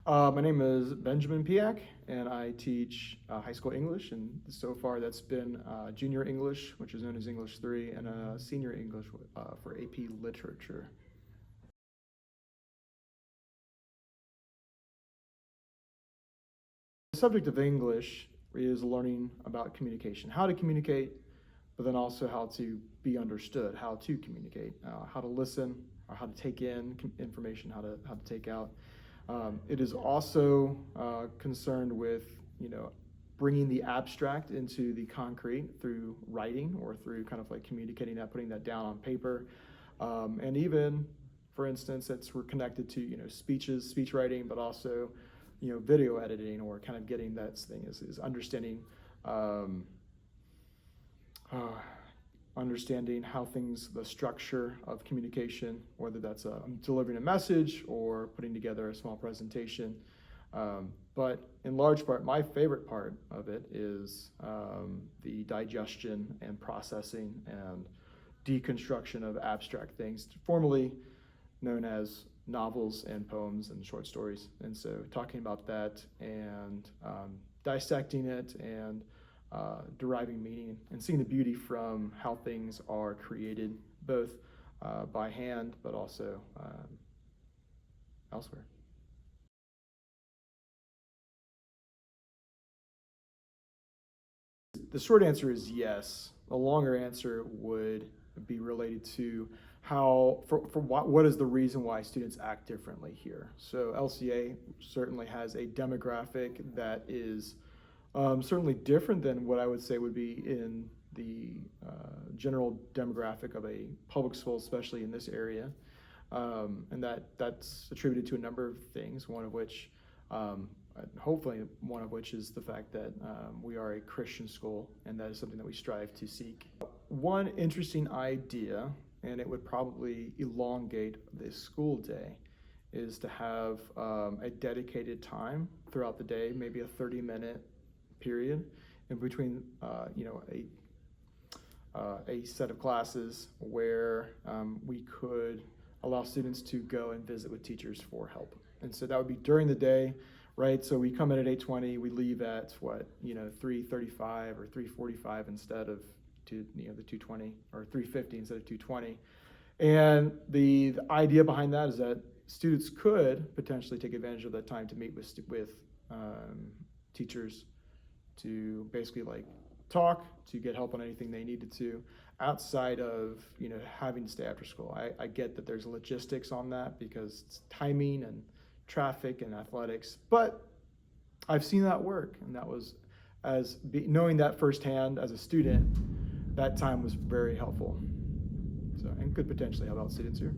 My name is Benjamin Piak, and I teach high school English, and so far that's been junior English, which is known as English 3, and senior English for AP Literature. The subject of English is learning about communication, how to communicate, but then also how to be understood, how to communicate, how to listen, or how to take in information, how to take out. It is also concerned with, bringing the abstract into the concrete through writing or through kind of like communicating that, putting that down on paper. And even, for instance, we're connected to, speech writing, but also, video editing, or kind of getting that thing is understanding, understanding how the structure of communication, whether that's delivering a message or putting together a small presentation. But in large part, my favorite part of it is the digestion and processing and deconstruction of abstract things, formerly known as novels and poems and short stories. And so talking about that and dissecting it and deriving meaning and seeing the beauty from how things are created, both by hand, but also elsewhere. The short answer is yes. The longer answer would be related to what is the reason why students act differently here. So LCA certainly has a demographic that is certainly different than what I would say would be in the general demographic of a public school, especially in this area. And that's attributed to a number of things, one of which, hopefully one of which is the fact that we are a Christian school, and that is something that we strive to seek. One interesting idea, and it would probably elongate the school day, is to have a dedicated time throughout the day, maybe a 30-minute period in between, a set of classes where we could allow students to go and visit with teachers for help. And so that would be during the day, right? So we come in at 8:20, we leave at 3:35 or 3:45 instead of the 2:20, or 3:50 instead of 2:20. And the idea behind that is that students could potentially take advantage of that time to meet with teachers, to basically talk, to get help on anything they needed to, outside of having to stay after school. I get that there's logistics on that because it's timing and traffic and athletics, but I've seen that work, and that was knowing that firsthand as a student, that time was very helpful. So, and could potentially help out students here.